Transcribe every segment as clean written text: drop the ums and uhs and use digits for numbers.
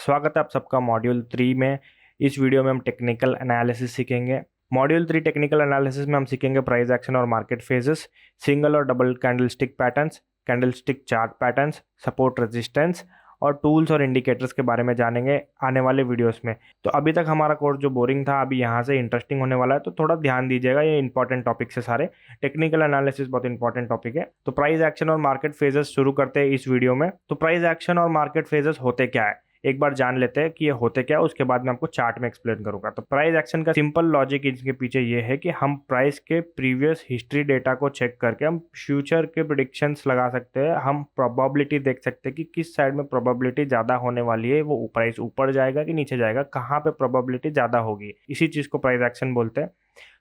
स्वागत है आप सबका मॉड्यूल 3 में। इस वीडियो में हम टेक्निकल एनालिसिस सीखेंगे। मॉड्यूल 3 टेक्निकल एनालिसिस में हम सीखेंगे प्राइस एक्शन और मार्केट फेजेस, सिंगल और double candlestick patterns, candlestick chart patterns, support resistance और टूल्स और इंडिकेटर्स के बारे में जानेंगे आने वाले वीडियोस में। तो अभी तक हमारा कोर्स जो बोरिंग था, अभी यहाँ से इंटरेस्टिंग होने वाला है, तो थोड़ा ध्यान दीजिएगा। ये इंपॉर्टेंट टॉपिक से सारे टेक्निकल एनालिसिस बहुत इंपॉर्टेंट टॉपिक है। तो प्राइस एक्शन और मार्केट फेजेस शुरू करते हैं इस वीडियो में। तो प्राइस एक्शन और मार्केट फेजेस होते क्या है, एक बार जान लेते हैं कि ये होते क्या है, उसके बाद मैं आपको चार्ट में एक्सप्लेन करूंगा। तो प्राइस एक्शन का सिंपल लॉजिक इसके पीछे ये है कि हम प्राइस के प्रीवियस हिस्ट्री डेटा को चेक करके हम फ्यूचर के प्रिडिक्शंस लगा सकते हैं। हम प्रोबेबिलिटी देख सकते हैं कि किस साइड में प्रोबेबिलिटी ज़्यादा होने वाली है, वो प्राइस ऊपर जाएगा कि नीचे जाएगा, कहाँ पे प्रोबेबिलिटी ज़्यादा होगी। इसी चीज़ को प्राइस एक्शन बोलते हैं।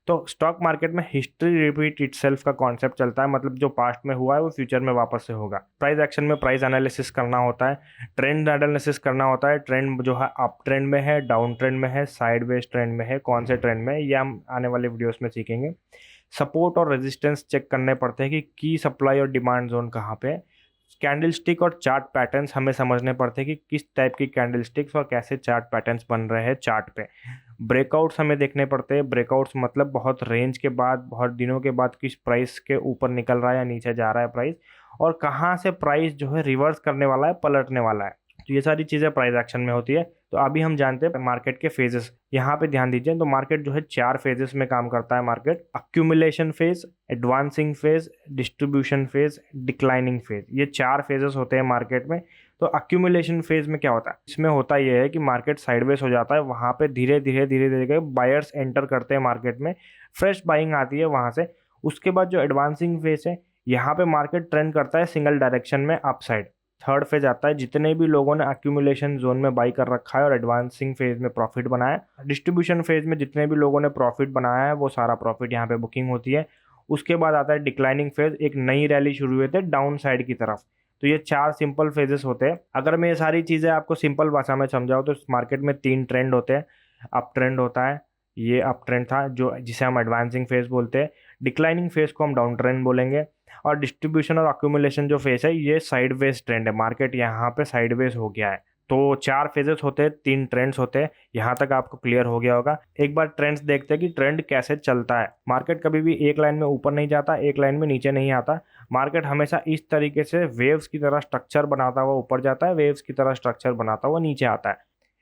तो स्टॉक मार्केट में हिस्ट्री रिपीट इटसेल्फ का कॉन्सेप्ट चलता है, मतलब जो पास्ट में हुआ है वो फ्यूचर में वापस से होगा। प्राइस एक्शन में प्राइस एनालिसिस करना होता है, ट्रेंड एनालिसिस करना होता है। ट्रेंड जो है अप ट्रेंड में है, डाउन ट्रेंड में है, साइडवेज ट्रेंड में है, कौन से ट्रेंड में है, ये हम आने वाले वीडियोस में सीखेंगे। सपोर्ट और रेजिस्टेंस चेक करने पड़ते हैं कि की सप्लाई और डिमांड जोन कहाँ पे है। कैंडलस्टिक और चार्ट पैटर्न्स हमें समझने पड़ते हैं कि किस टाइप की कैंडलस्टिक्स और कैसे चार्ट पैटर्न्स बन रहे हैं चार्ट पे। ब्रेकआउट्स हमें देखने पड़ते हैं। ब्रेकआउट्स मतलब बहुत रेंज के बाद, बहुत दिनों के बाद किस प्राइस के ऊपर निकल रहा है या नीचे जा रहा है प्राइस, और कहाँ से प्राइस जो है रिवर्स करने वाला है, पलटने वाला है। तो ये सारी चीज़ें प्राइस एक्शन में होती है। तो अभी हम जानते हैं मार्केट के फेजेस। यहाँ पे ध्यान दीजिए, तो मार्केट जो है 4 फेजेस में काम करता है। Market accumulation phase, advancing phase, distribution phase, declining phase, ये 4 फेजेस होते हैं मार्केट में। तो अक्यूमुलेशन फेज में क्या होता है, इसमें होता यह है कि मार्केट साइडवेज हो जाता है, वहाँ पे धीरे धीरे बायर्स एंटर करते हैं मार्केट में, फ्रेश बाइंग आती है वहाँ से। उसके बाद जो एडवांसिंग फेज है, यहाँ पे मार्केट ट्रेंड करता है सिंगल डायरेक्शन में अपसाइड। थर्ड फेज आता है जितने भी लोगों ने अक्यूमुलेशन जोन में बाई कर रखा है और एडवांसिंग फेज में प्रॉफिट बनाया। डिस्ट्रीब्यूशन फेज में जितने भी लोगों ने प्रॉफिट बनाया है वो सारा प्रॉफिट यहाँ पे बुकिंग होती है। उसके बाद आता है डिक्लाइनिंग फेज, एक नई रैली शुरू हुई थी डाउन साइड की तरफ। तो ये 4 सिंपल फेजेस होते हैं। अगर मैं ये सारी चीज़ें आपको सिंपल भाषा में समझाऊँ तो मार्केट में 3 ट्रेंड होते हैं। अप ट्रेंड होता है, ये अप ट्रेंड था जो जिसे हम एडवांसिंग फेज बोलते हैं। डिक्लाइनिंग फेज को हम डाउन ट्रेंड बोलेंगे। और डिस्ट्रीब्यूशन और अक्यूमुलेशन जो फेज है, ये साइडवेज ट्रेंड है। मार्केट यहाँ पे साइडवेज हो गया है। तो 4 फेजेस होते हैं, 3 ट्रेंड्स होते हैं। यहाँ तक आपको क्लियर हो गया होगा। एक बार ट्रेंड्स देखते हैं कि ट्रेंड कैसे चलता है। मार्केट कभी भी एक लाइन में ऊपर नहीं जाता, एक लाइन में नीचे नहीं आता। मार्केट हमेशा इस तरीके से वेव्स की तरह स्ट्रक्चर बनाता हुआ ऊपर जाता है, वेव्स की तरह स्ट्रक्चर बनाता हुआ नीचे आता है।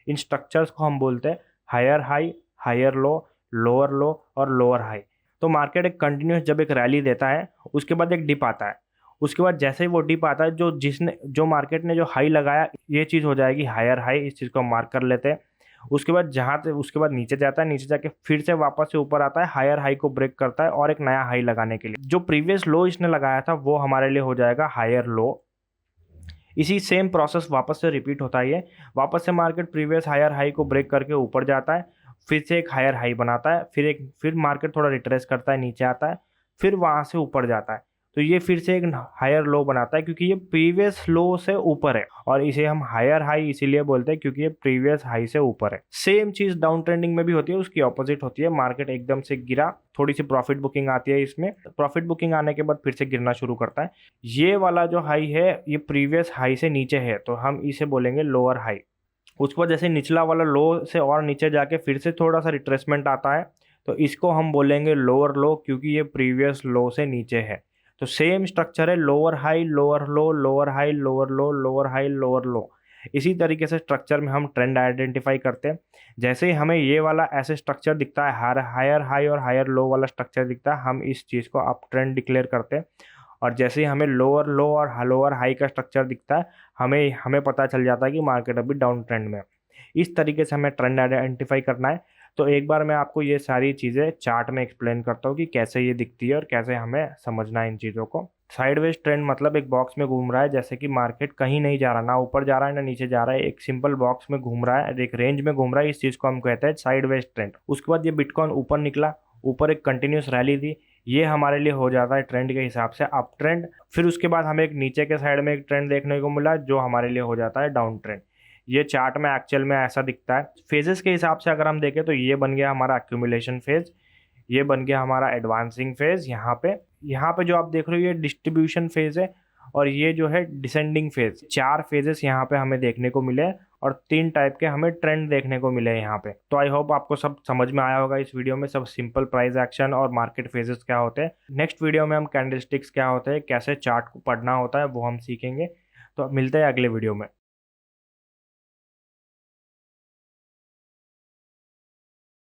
इन स्ट्रक्चर्स को हम बोलते हैं higher high, higher low, lower low और लोअर हाई। तो मार्केट एक कंटिन्यूस जब एक रैली देता है, उसके बाद एक डिप आता है। उसके बाद जैसे ही वो डिप आता है, जो मार्केट ने जो हाई लगाया, ये चीज़ हो जाएगी हायर हाई। इस चीज़ को हम मार्क कर लेते हैं। उसके बाद उसके बाद नीचे जाता है, नीचे जाके फिर से वापस से ऊपर आता है, हायर हाई को ब्रेक करता है और एक नया हाई लगाने के लिए जो प्रीवियस लो इसने लगाया था वो हमारे लिए हो जाएगा हायर लो। इसी सेम प्रोसेस वापस से रिपीट होता है। वापस से मार्केट प्रीवियस हायर हाई को ब्रेक करके ऊपर जाता है, फिर से एक हायर हाई बनाता है, फिर मार्केट थोड़ा रिट्रेस करता है, नीचे आता है, फिर वहाँ से ऊपर जाता है। तो ये फिर से एक हायर लो बनाता है क्योंकि ये प्रीवियस लो से ऊपर है, और इसे हम हायर हाई इसीलिए बोलते हैं क्योंकि ये प्रीवियस हाई से ऊपर है। सेम चीज डाउन ट्रेंडिंग में भी होती है, उसकी ऑपोजिट होती है। मार्केट एकदम से गिरा, थोड़ी सी प्रॉफिट बुकिंग आती है, इसमें प्रॉफिट बुकिंग आने के बाद फिर से गिरना शुरू करता है। ये वाला जो हाई है ये प्रीवियस हाई से नीचे है, तो हम इसे बोलेंगे लोअर हाई। उसके बाद जैसे निचला वाला लो से और नीचे जाके फिर से थोड़ा सा रिट्रेसमेंट आता है, तो इसको हम बोलेंगे लोअर लो क्योंकि ये प्रीवियस लो से नीचे है। तो सेम स्ट्रक्चर है, लोअर हाई, लोअर लो, लोअर हाई, लोअर लो, लोअर हाई, लोअर लो। इसी तरीके से स्ट्रक्चर में हम ट्रेंड आइडेंटिफाई करते हैं। जैसे ही हमें ये वाला ऐसे स्ट्रक्चर दिखता है, हायर हाई और हायर लो वाला स्ट्रक्चर दिखता है, हम इस चीज़ को अप ट्रेंड डिक्लेयर करते हैं। और जैसे ही हमें लोअर लो और लोअर हाई का स्ट्रक्चर दिखता है, हमें पता चल जाता है कि मार्केट अभी डाउन ट्रेंड में है। इस तरीके से हमें ट्रेंड आइडेंटिफाई करना है। तो एक बार मैं आपको ये सारी चीज़ें चार्ट में एक्सप्लेन करता हूँ कि कैसे ये दिखती है और कैसे हमें समझना है इन चीज़ों को। साइडवेज ट्रेंड मतलब एक बॉक्स में घूम रहा है, जैसे कि मार्केट कहीं नहीं जा रहा, ना ऊपर जा रहा है ना नीचे जा रहा है, एक सिंपल बॉक्स में घूम रहा है, एक रेंज में घूम रहा है। इस चीज़ को हम कहते हैं साइडवेज ट्रेंड। उसके बाद ये बिटकॉइन ऊपर निकला, ऊपर एक कंटिन्यूस रैली दी, ये हमारे लिए हो जाता है ट्रेंड के हिसाब से अप ट्रेंड। फिर उसके बाद हमें एक नीचे के साइड में एक ट्रेंड देखने को मिला जो हमारे लिए हो जाता है डाउन ट्रेंड। ये चार्ट में एक्चुअल में ऐसा दिखता है। फेजेस के हिसाब से अगर हम देखें तो ये बन गया हमारा अक्यूमुलेशन फेज, ये बन गया हमारा एडवांसिंग फेज। यहाँ पे जो आप देख रहे हो ये डिस्ट्रीब्यूशन फेज है, और ये जो है डिसेंडिंग फेज। 4 फेजेस यहाँ पे हमें देखने को मिले, और 3 टाइप के हमें ट्रेंड देखने को मिले यहाँ पे। तो आई होप आपको सब समझ में आया होगा इस वीडियो में, सब सिंपल प्राइस एक्शन और मार्केट फेजेस क्या होते हैं। नेक्स्ट वीडियो में हम कैंडलस्टिक्स क्या होते हैं, कैसे चार्ट को पढ़ना होता है, वो हम सीखेंगे। तो मिलते हैं अगले वीडियो में।